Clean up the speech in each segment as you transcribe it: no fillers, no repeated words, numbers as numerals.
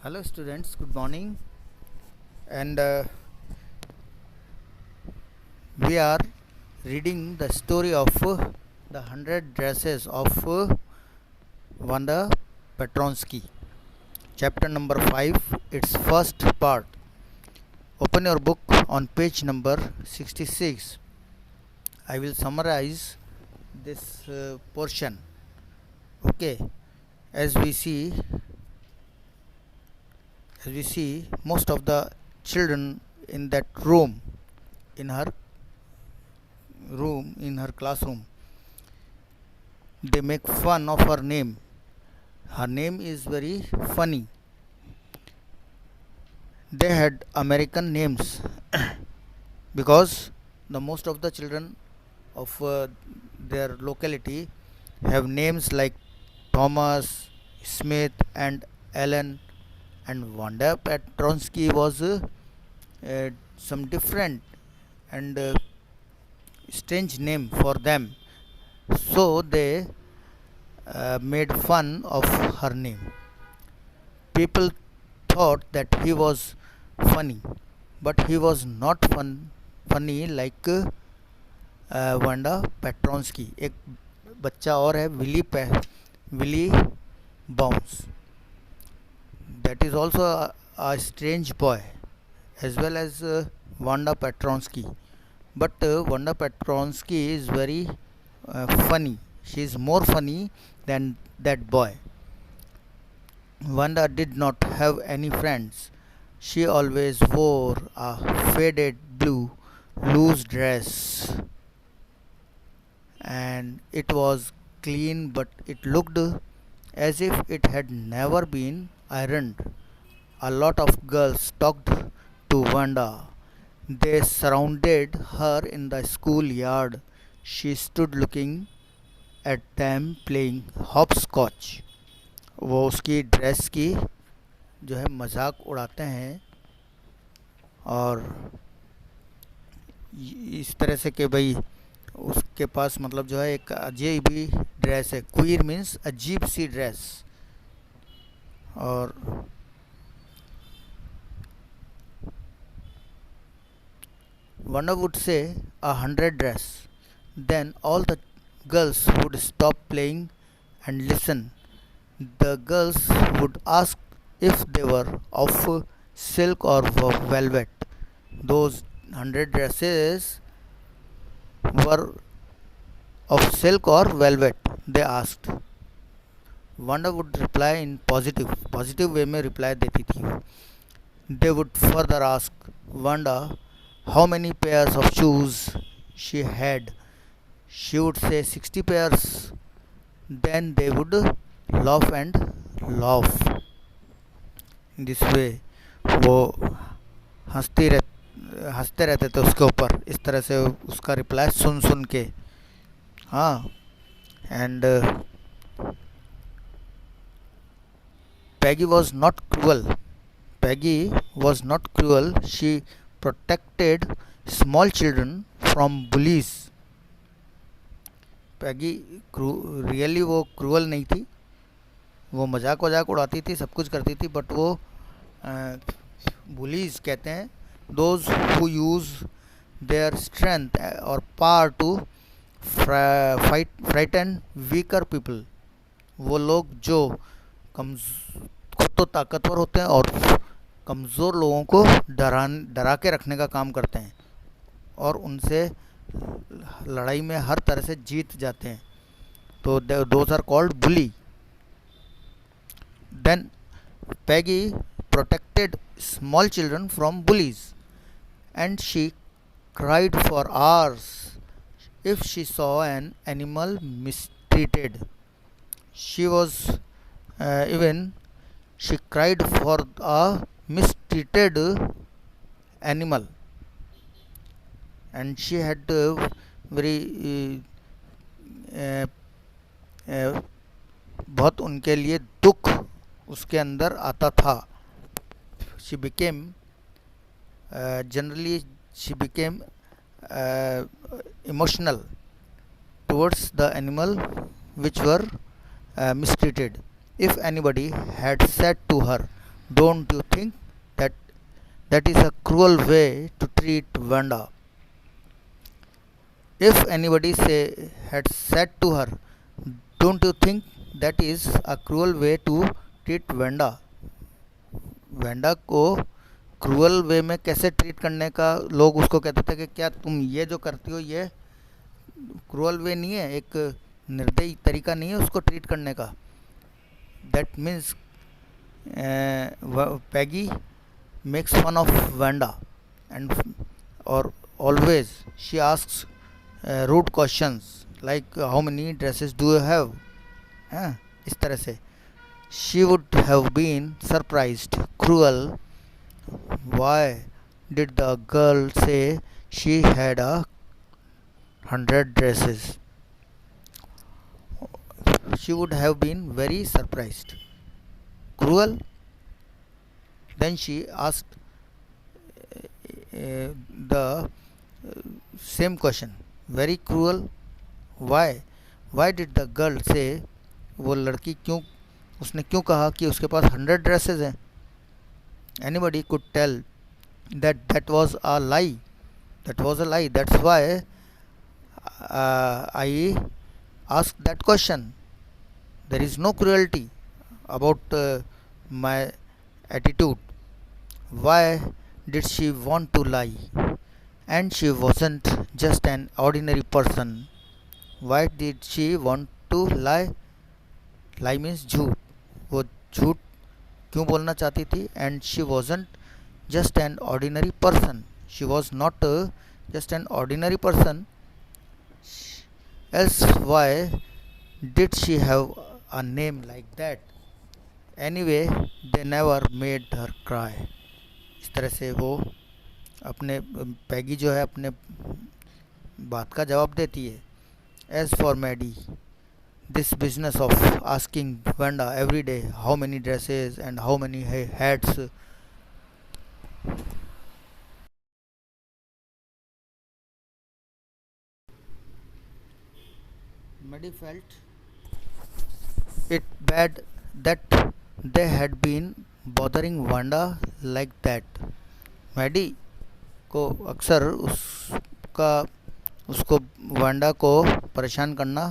Hello students, good morning. And we are reading the story of the 100 dresses of Wanda Petronsky. Chapter number 5, its first part. Open your book on page number 66. I will summarize this portion. Okay, as we see, most of the children in that room, in her in her classroom, they make fun of her name. Her name is very funny. They had American names because the most of the children of their locality have names like Thomas, Smith, and Allen. And Wanda Petronsky was some different and strange name for them. So they made fun of her name. People thought that he was funny, but he was not funny like Wanda Petronski. एक बच्चा और है Willie Bounce. That is also a strange boy as well as Wanda Petronsky. But Wanda Petronsky is very funny. She is more funny than that boy. Wanda did not have any friends. She always wore a faded blue loose dress, and it was clean, but it looked as if it had never been ironed. A lot of girls talked to Wanda. They surrounded her in the schoolyard. She stood looking at them playing hopscotch. वो उसकी dress की जो है मजाक उड़ाते हैं और इस तरह से कि भाई उसके पास मतलब जो है एक अजीब ही ड्रेस है. क्वीर मीन्स अजीब सी ड्रेस. और Wanda would say 100 dress. Then all the girls would stop playing and listen. The girls would ask if they were of silk or velvet. Those 100 dresses were of silk or velvet, they asked. Wanda would reply in positive way में reply देती थी वो. They would further ask Wanda how many pairs of shoes she had. She would say 60 pairs. Then they would laugh and laugh. In this way वो हंसते रहते थे उसके ऊपर. इस तरह से उसका रिप्लाई सुन के. हाँ. And Peggy was not cruel. Peggy was not cruel. She protected small children from bullies. Peggy really वो क्रूअल नहीं थी. वो मजाक उड़ाती थी, सब कुछ करती थी, बट वो बुलीज कहते हैं those who use their strength और power to frighten weaker people. वो लोग जो खुद तो ताकतवर होते हैं और कमज़ोर लोगों को डरा के रखने का काम करते हैं और उनसे लड़ाई में हर तरह से जीत जाते हैं. तो those are called bully. Then Peggy protected small children from bullies, and she cried for hours if she saw an animal mistreated. She was even she cried for a mistreated animal, and she had very बहुत उनके लिए दुख उसके अंदर आता था. she became generally she became emotional towards the animal which were mistreated. If anybody had said to her, Don't you think that that is a cruel way to treat Wanda? If anybody had said to her, don't you think that is a cruel way to treat Wanda? Wanda को cruel वे में कैसे treat करने का लोग उसको कहते थे कि क्या तुम ये जो करती हो ये क्रूअल वे नहीं है, एक निर्दयी तरीका नहीं है उसको ट्रीट करने का. That means Peggy makes fun of Wanda and और always she asks rude questions like how many dresses do you have, इस तरह से. She would have been surprised. Cruel. Why did the girl say she had 100 dresses? She would have been very surprised. Cruel. Then she asked the same question. Very cruel. Why? Why did the girl say? वो लड़की क्यों, उसने क्यों कहा कि उसके पास 100 dresses हैं? Anybody could tell that that was a lie. That was a lie. That's why I ask that question. There is no cruelty about my attitude. Why did she want to lie? And she wasn't just an ordinary person. Why did she want to lie? Lie means झूठ. वो झूठ क्यों बोलना चाहती थी? And she wasn't just an ordinary person. She was not just an ordinary person. Else why did she have a name like that? Anyway they never made her cry. इस तरह से वो अपने पैगी जो है अपने बात का जवाब देती है. As for Maddie, this business of asking Wanda every day how many dresses and how many hats, Maddie felt it bad that they had been bothering Wanda like that. Maddie को अक्सर उसको वांडा को परेशान करना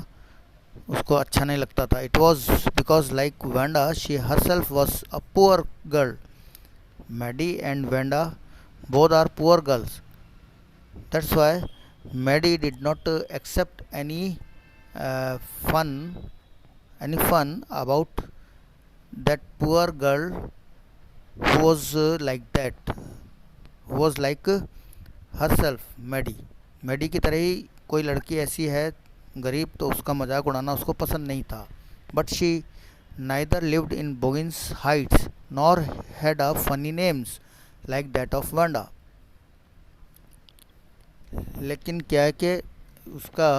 उसको अच्छा नहीं लगता था. It was because like Wanda she herself was a poor girl. Maddie and Wanda both are poor girls. That's why Maddie did not accept any fun about that poor girl who was like that, who was like herself. Maddie की तरह ही कोई लड़की ऐसी है गरीब तो उसका मजाक उड़ाना उसको पसंद नहीं था. But she neither lived in Boggins Heights nor had a funny names like that of Wanda. लेकिन क्या है कि उसका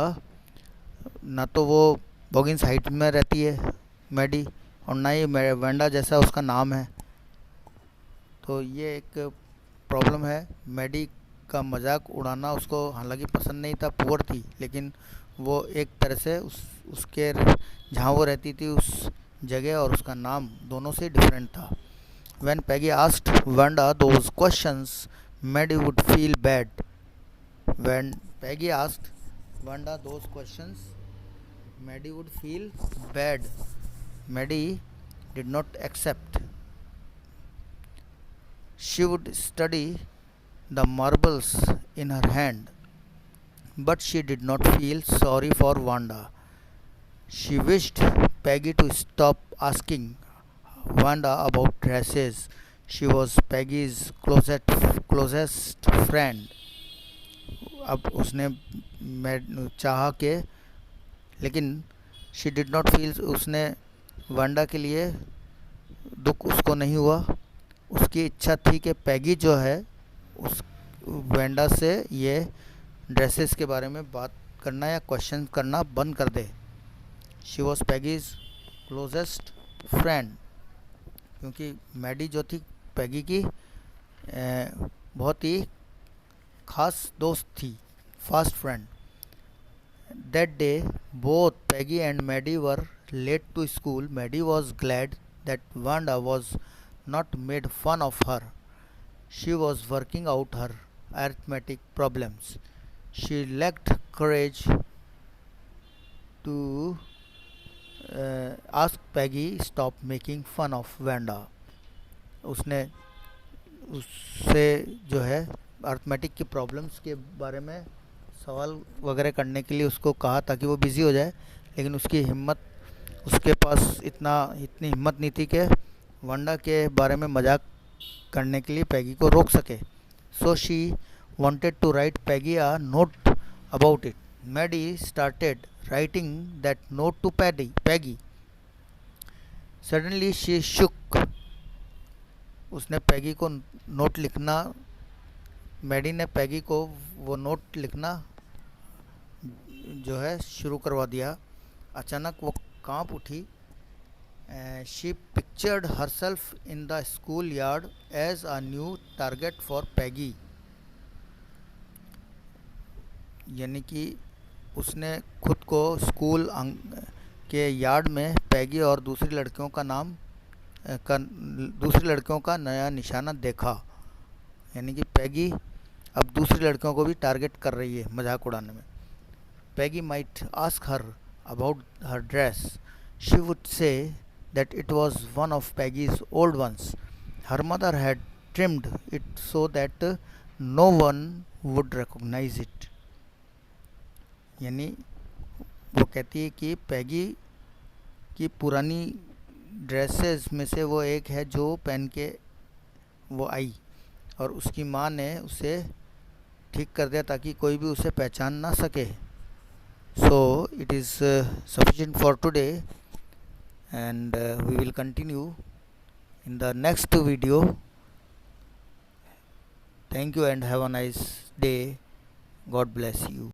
ना तो वो बोगिन्स हाइट में रहती है मैडी और ना ही वांडा जैसा उसका नाम है. तो ये एक प्रॉब्लम है. मैडी का मजाक उड़ाना उसको हालांकि पसंद नहीं था, पुअर थी, लेकिन वो एक तरह से उसके जहाँ वो रहती थी उस जगह और उसका नाम दोनों से डिफरेंट था. When Peggy asked Wanda those questions, Maddie would feel bad. When Peggy asked Wanda those questions, Maddie would feel bad. Maddie did not accept. She would study the marbles in her hand, but she did not feel sorry for Wanda. She wished Peggy to stop asking Wanda about dresses. She was Peggy's closest friend. अब उसने चाहा कि, लेकिन she did not feel, उसने Wanda के लिए दुख उसको नहीं हुआ. उसकी इच्छा थी कि पैगी जो है उस वांडा से ये ड्रेसेस के बारे में बात करना या क्वेश्चन करना बंद कर दे. She was Peggy's closest friend, क्योंकि मैडी जो थी पैगी की बहुत ही खास दोस्त थी, fast friend. That day both Peggy and Maddie were late to school. Maddie was glad that Wanda was not made fun of her. She was working out her arithmetic problems. She lacked courage to ask Peggy stop making fun of Wanda. उसने उससे जो है arithmetic की problems के बारे में सवाल वगैरह करने के लिए उसको कहा ताकि वो बिज़ी हो जाए, लेकिन उसके पास इतनी हिम्मत नहीं थी कि वंडा के बारे में मजाक करने के लिए पैगी को रोक सके. So she wanted to write Peggy a note about it. Maddie started writing that note to Peggy. Suddenly she shook. उसने पैगी को नोट लिखना मैडी ने पैगी को वो नोट लिखना जो है शुरू करवा दिया. अचानक वो कांप उठी. She pictured herself in the schoolyard as a new target for Peggy. यानी कि उसने खुद को स्कूल के यार्ड में पैगी और दूसरी लड़कियों का नया निशाना देखा. यानी कि पैगी अब दूसरी लड़कियों को भी टारगेट कर रही है मजाक उड़ाने में. Peggy might ask her about her dress. She would say that it was one of Peggy's old ones. Her mother had trimmed it so that no one would recognize it. यानी वो कहती है कि पैगी की पुरानी ड्रेसेस में से वो एक है जो पहन के वो आई और उसकी माँ ने उसे ठीक कर दिया ताकि कोई भी उसे पहचान ना सके. So it is sufficient for today, and we will continue in the next video. Thank you and have a nice day. God bless you.